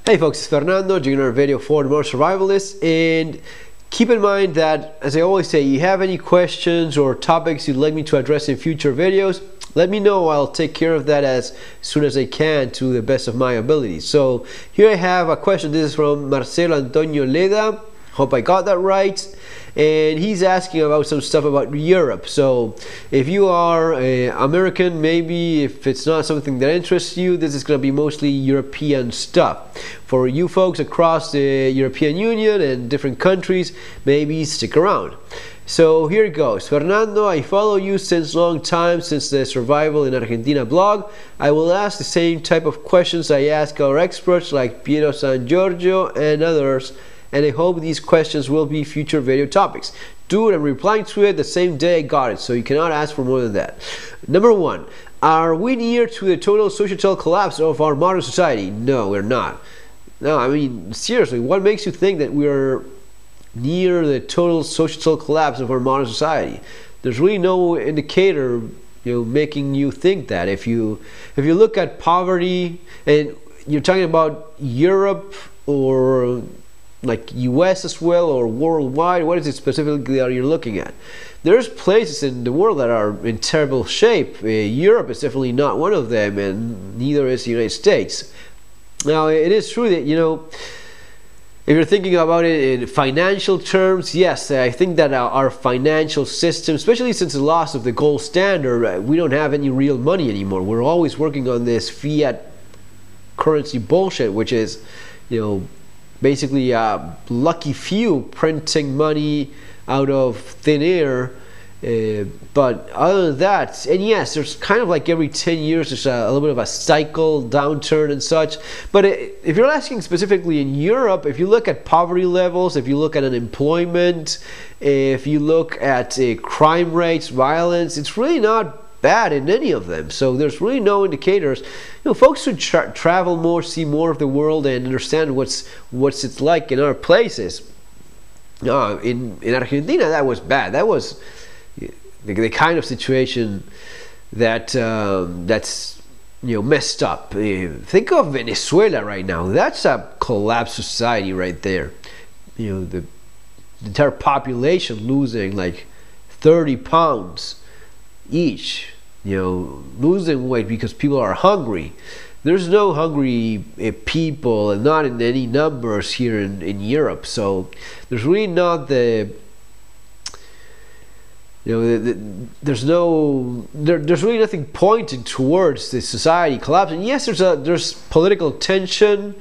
Hey folks, it's Fernando doing another video for the More Survivalists, and keep in mind that, as I always say, you have any questions or topics you'd like me to address in future videos, let me know. I'll take care of that as soon as I can to the best of my ability. So here I have a question. This is from Marcelo Antonio Leda. Hope I got that right. And he's asking about some stuff about Europe. So if you are American, maybe if it's not something that interests you, this is going to be mostly European stuff. For you folks across the European Union and different countries, maybe stick around. So here it goes. Fernando, I follow you since long time, since the Survival in Argentina blog. I will ask the same type of questions I ask our experts like Piero San Giorgio and others, and I hope these questions will be future video topics. Dude, I'm replying to it the same day I got it, so you cannot ask for more than that. Number one, are we near to the total societal collapse of our modern society? No, we're not. No, I mean, seriously, what makes you think that we're near the total societal collapse of our modern society? There's really no indicator, making you think that. If you look at poverty, and you're talking about Europe or like US as well, or worldwide, what is it specifically that you're looking at? There's places in the world that are in terrible shape. Europe is definitely not one of them, and neither is the United States. Now, it is true that, if you're thinking about it in financial terms, yes, I think that our financial system, especially since the loss of the gold standard, we don't have any real money anymore. We're always working on this fiat currency bullshit, which is, basically a lucky few printing money out of thin air. But other than that, and yes, there's kind of like every 10 years there's a little bit of a cycle, downturn and such. But if you're asking specifically in Europe, if you look at poverty levels, if you look at unemployment, if you look at crime rates, violence, it's really not bad in any of them. So there's really no indicators. Folks should travel more, see more of the world, and understand what's it's like in other places. In Argentina, that was bad. That was the kind of situation that that's messed up. Think of Venezuela right now. That's a collapsed society right there. The entire population losing like 30 pounds each, losing weight because people are hungry. There's no hungry people, and not in any numbers here in Europe. So there's really not there's really nothing pointing towards the society collapsing. Yes, there's political tension,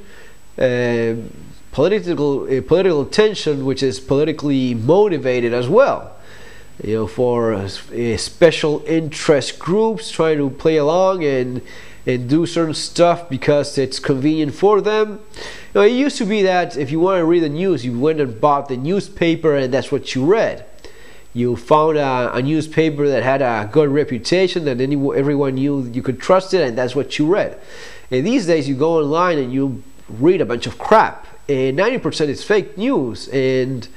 political tension, which is politically motivated as well. For special interest groups trying to play along and do certain stuff because it's convenient for them. It used to be that if you want to read the news, you went and bought the newspaper, and that's what you read. You found a newspaper that had a good reputation, that everyone knew you could trust it, and that's what you read. And these days you go online and you read a bunch of crap, and 90% is fake news, and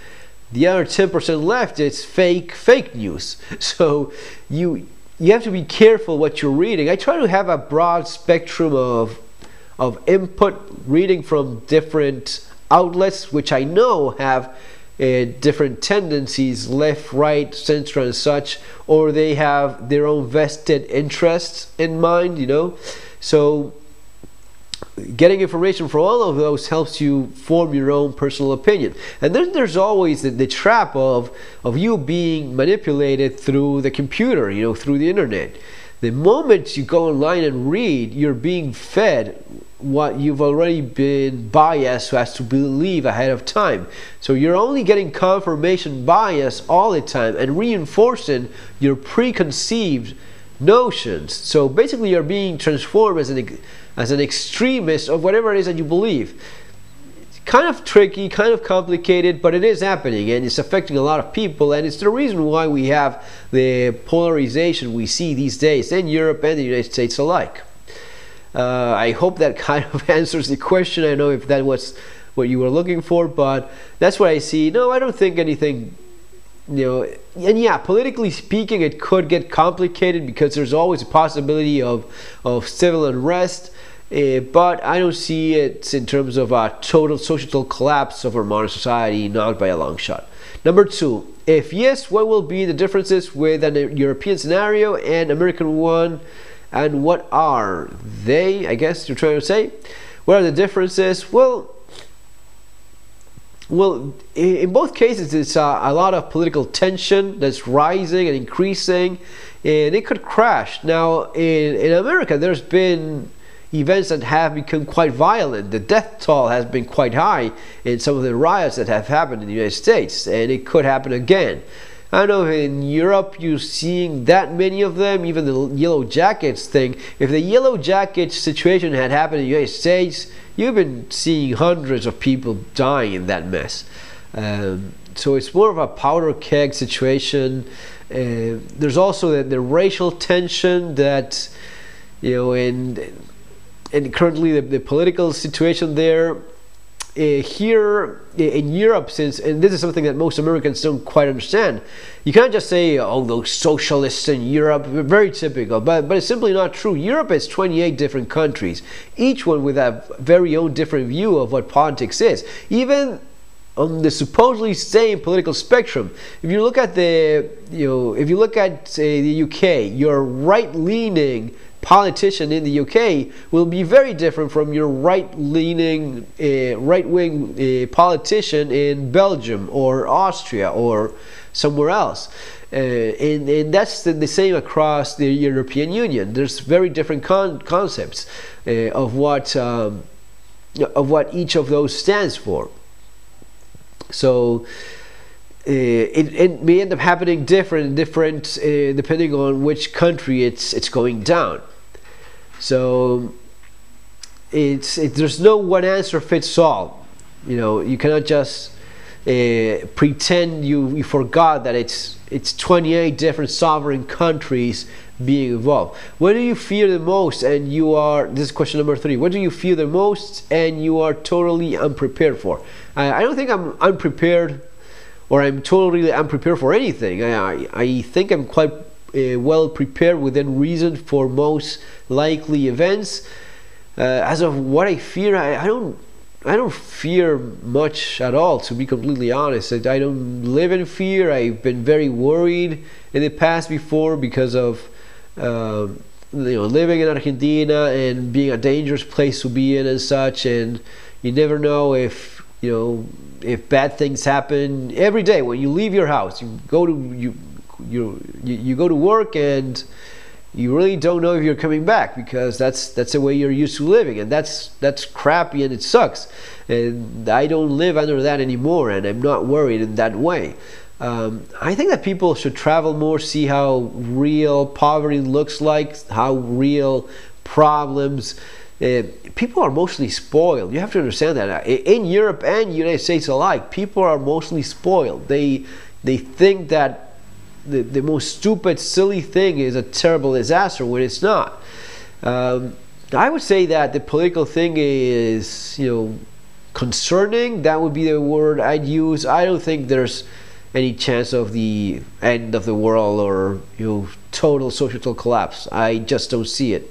the other 10% left, it's fake news. So you have to be careful what you're reading. I try to have a broad spectrum of input, reading from different outlets, which I know have different tendencies, left, right, center, and such, or they have their own vested interests in mind. So getting information from all of those helps you form your own personal opinion. And then there's always the trap of you being manipulated through the computer, through the internet. The moment you go online and read, you're being fed what you've already been biased as to believe ahead of time. So you're only getting confirmation bias all the time and reinforcing your preconceived notions. So basically you're being transformed as an extremist of whatever it is that you believe. It's kind of tricky, kind of complicated, but it is happening, and it's affecting a lot of people, and it's the reason why we have the polarization we see these days in Europe and the United States alike. I hope that kind of answers the question. I don't know if that was what you were looking for, but that's what I see. No, I don't think anything, and yeah, politically speaking, it could get complicated because there's always a possibility of civil unrest. but I don't see it in terms of a total societal collapse of our modern society, not by a long shot. Number two, if yes, what will be the differences with an European scenario and American one, and what are they, I guess you're trying to say? What are the differences? Well, in both cases, it's a lot of political tension that's rising and increasing, and it could crash. Now, in America, there's been events that have become quite violent. The death toll has been quite high in some of the riots that have happened in the United States, and it could happen again. I don't know if in Europe you're seeing that many of them, even the Yellow Jackets thing. If the Yellow Jackets situation had happened in the United States, you've been seeing hundreds of people dying in that mess. So it's more of a powder keg situation. There's also the racial tension that, you know, and currently the political situation there. Here in Europe, and this is something that most Americans don't quite understand, you can't just say, oh, those socialists in Europe, very typical, but it's simply not true. Europe has 28 different countries, each one with a very own different view of what politics is. Even on the supposedly same political spectrum, if you look at if you look at the UK, your right-leaning politician in the UK will be very different from your right-leaning, right-wing politician in Belgium or Austria or somewhere else. And that's the same across the European Union. There's very different concepts of what each of those stands for. So it may end up happening different depending on which country it's going down. So there's no one answer fits all. You know, you cannot just pretend you forgot that it's 28 different sovereign countries being involved. What do you fear the most? And you are, this is question number 3. What do you fear the most and you are totally unprepared for? I don't think I'm unprepared, or I'm totally unprepared for anything. I think I'm quite well prepared within reason for most likely events. As of what I fear, I don't fear much at all, to be completely honest. I don't live in fear. I've been very worried in the past before because of living in Argentina and being a dangerous place to be in and such, and you never know if if bad things happen every day. When you leave your house, you go to work, and you really don't know if you're coming back, because that's the way you're used to living, and that's crappy and it sucks. And I don't live under that anymore, and I'm not worried in that way. I think that people should travel more, see how real poverty looks like, how real problems. People are mostly spoiled. You have to understand that. In Europe and United States alike, people are mostly spoiled. They think that the most stupid, silly thing is a terrible disaster when it's not. I would say that the political thing is, concerning. That would be the word I'd use. I don't think there's any chance of the end of the world or total societal collapse. I just don't see it.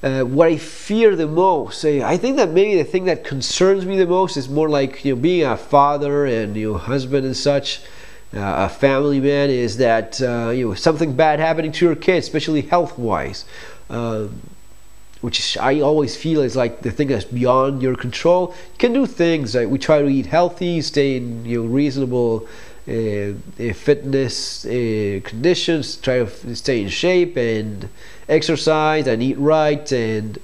What I fear the most, I think that maybe the thing that concerns me the most is more like being a father and husband and such, a family man, is that something bad happening to your kids, especially health-wise, which I always feel is like the thing that's beyond your control. You can do things like we try to eat healthy, stay in reasonable fitness conditions, try to stay in shape and exercise and eat right, and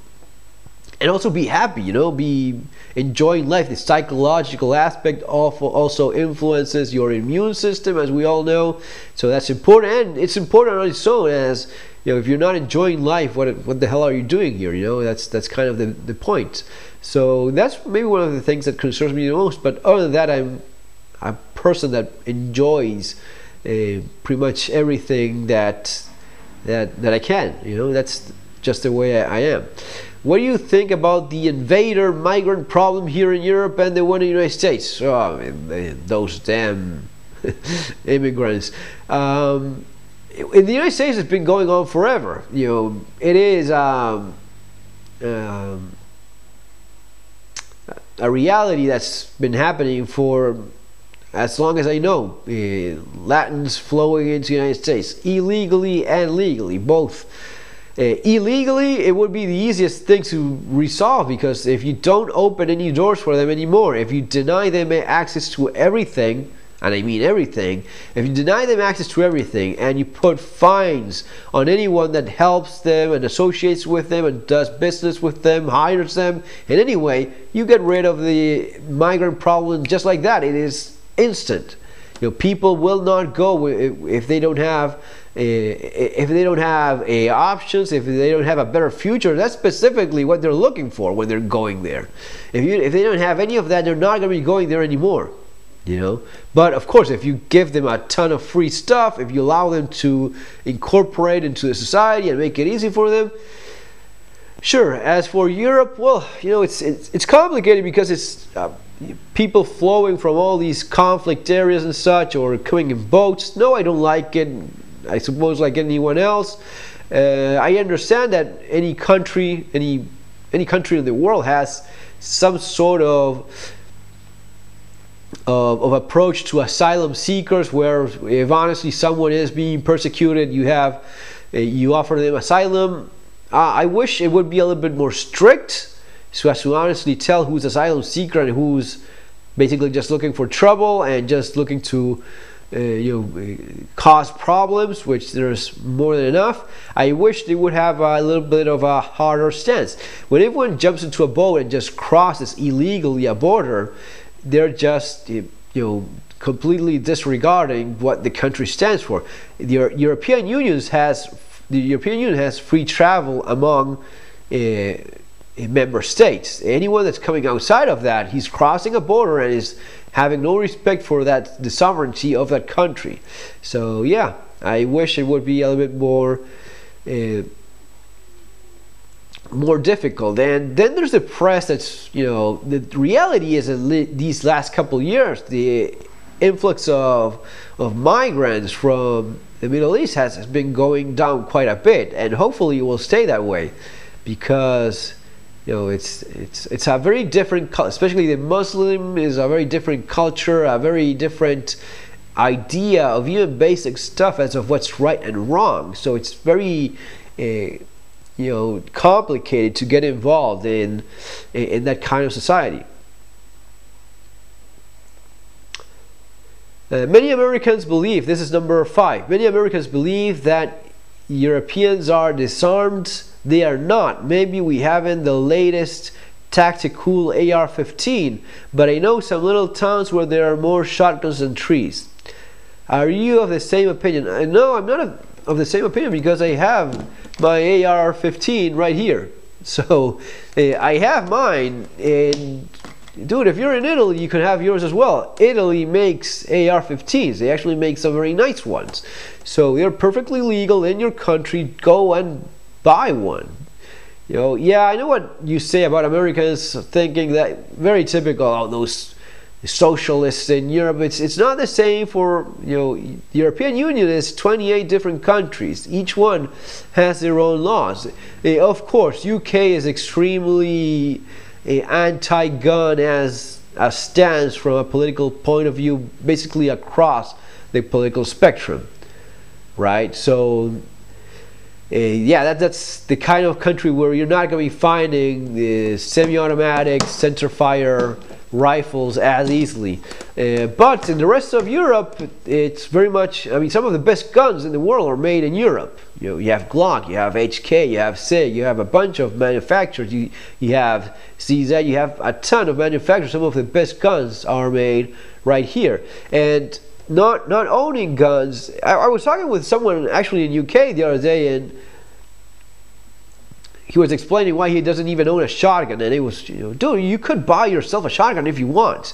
also be happy, be enjoying life. The psychological aspect also influences your immune system, as we all know. So that's important, and it's important on its own, as if you're not enjoying life, what the hell are you doing here? That's kind of the point. So that's maybe one of the things that concerns me the most. But other than that, I'm a person that enjoys pretty much everything that I can. That's just the way I am. What do you think about the invader migrant problem here in Europe and the one in the United States? Oh, those damn immigrants. In the United States, it's been going on forever. It is a reality that's been happening for as long as I know. Latins flowing into the United States illegally and legally, both. Illegally, it would be the easiest thing to resolve, because if you don't open any doors for them anymore, if you deny them access to everything, and I mean everything, if you deny them access to everything and you put fines on anyone that helps them and associates with them and does business with them, hires them in any way, you get rid of the migrant problem just like that. It is instant. People will not go if they don't have options, if they don't have a better future. That's specifically what they're looking for when they're going there. If they don't have any of that, they're not going to be going there anymore. But of course, if you give them a ton of free stuff, if you allow them to incorporate into the society and make it easy for them, sure. As for Europe, well, it's complicated, because it's people flowing from all these conflict areas and such, or coming in boats. No, I don't like it. I suppose like anyone else. I understand that any country in the world has some sort of approach to asylum seekers, where if honestly someone is being persecuted, you offer them asylum. I wish it would be a little bit more strict, so as to honestly tell who's asylum seeker and who's basically just looking for trouble and just looking to cause problems, which there's more than enough. I wish they would have a little bit of a harder stance. When everyone jumps into a boat and just crosses illegally a border, they're just completely disregarding what the country stands for. The European Union has free travel among member states. Anyone that's coming outside of that, he's crossing a border and is having no respect for the sovereignty of that country. So yeah, I wish it would be a little bit more difficult. And then there's the press that's, the reality is that these last couple of years, the influx of migrants from the Middle East has been going down quite a bit, and hopefully it will stay that way, because it's a very different, especially the Muslim is a very different culture, a very different idea of even basic stuff as of what's right and wrong. So it's very complicated to get involved in that kind of society. Many Americans believe, this is number 5, many Americans believe that Europeans are disarmed. They are not. Maybe we haven't the latest tactical AR-15, but I know some little towns where there are more shotguns than trees. Are you of the same opinion? No, I'm not of the same opinion, because I have my AR-15 right here. So I have mine, and dude, if you're in Italy, you can have yours as well. Italy makes AR-15s. They actually make some very nice ones. So they're perfectly legal in your country. Go and buy one. Yeah, I know what you say about Americans thinking that very typical, those socialists in Europe. It's not the same for, the European Union is 28 different countries. Each one has their own laws. Of course, UK is extremely anti-gun as a stance from a political point of view, basically across the political spectrum, right? So yeah, that's the kind of country where you're not going to be finding the semi-automatic center-fire rifles as easily. But in the rest of Europe, it's very much, some of the best guns in the world are made in Europe. You have Glock, you have HK, you have SIG, you have a bunch of manufacturers, you have CZ, you have a ton of manufacturers. Some of the best guns are made right here. And not owning guns, I was talking with someone actually in UK the other day, and he was explaining why he doesn't even own a shotgun, and it was, dude, you could buy yourself a shotgun if you want.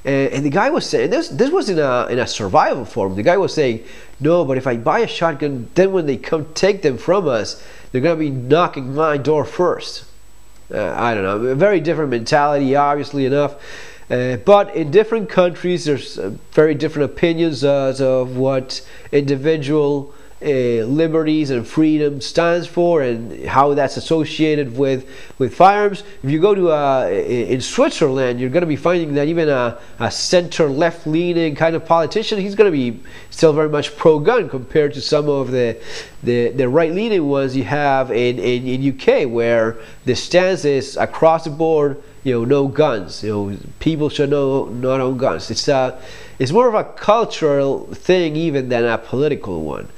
And the guy was saying, this was in a survival forum. The guy was saying, no, but if I buy a shotgun, then when they come take them from us, they're gonna be knocking my door first. I don't know, a very different mentality, obviously enough. But in different countries, there's very different opinions of what individual liberties and freedom stands for and how that's associated with firearms. If you go to in Switzerland, you're going to be finding that even a center left leaning kind of politician, he's going to be still very much pro-gun compared to some of the right leaning ones you have in UK, where the stance is across the board, no guns. People should not own guns. It's more of a cultural thing even than a political one.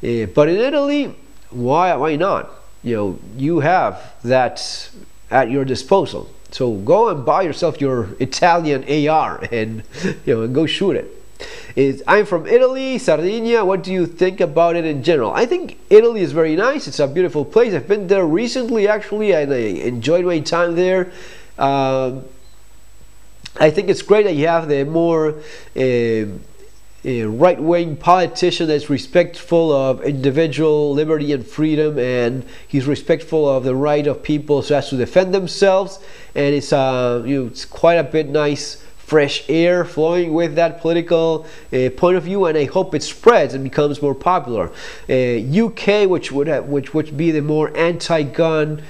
But in Italy, why not? You have that at your disposal. So go and buy yourself your Italian AR and and go shoot it. I'm from Italy, Sardinia. What do you think about it in general? I think Italy is very nice. It's a beautiful place. I've been there recently, actually, and I enjoyed my time there. I think it's great that you have the more right-wing politician that's respectful of individual liberty and freedom, and he's respectful of the right of people so as to defend themselves. And it's it's quite a bit nice, fresh air flowing with that political point of view, and I hope it spreads and becomes more popular. UK, which would be the more anti-gun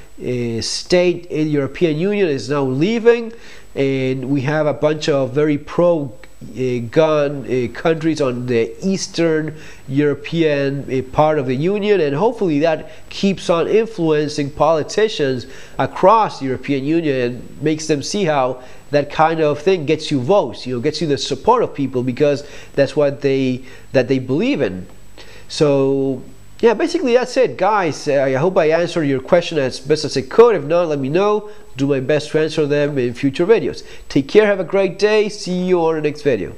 state in European Union, is now leaving, and we have a bunch of very pro-gun countries on the Eastern European part of the Union, and hopefully that keeps on influencing politicians across the European Union and makes them see how that kind of thing gets you votes, gets you the support of people, because that's what they believe in. So yeah, basically that's it, guys. I hope I answered your question as best as I could. If not, let me know. Do my best to answer them in future videos. Take care, have a great day. See you on the next video.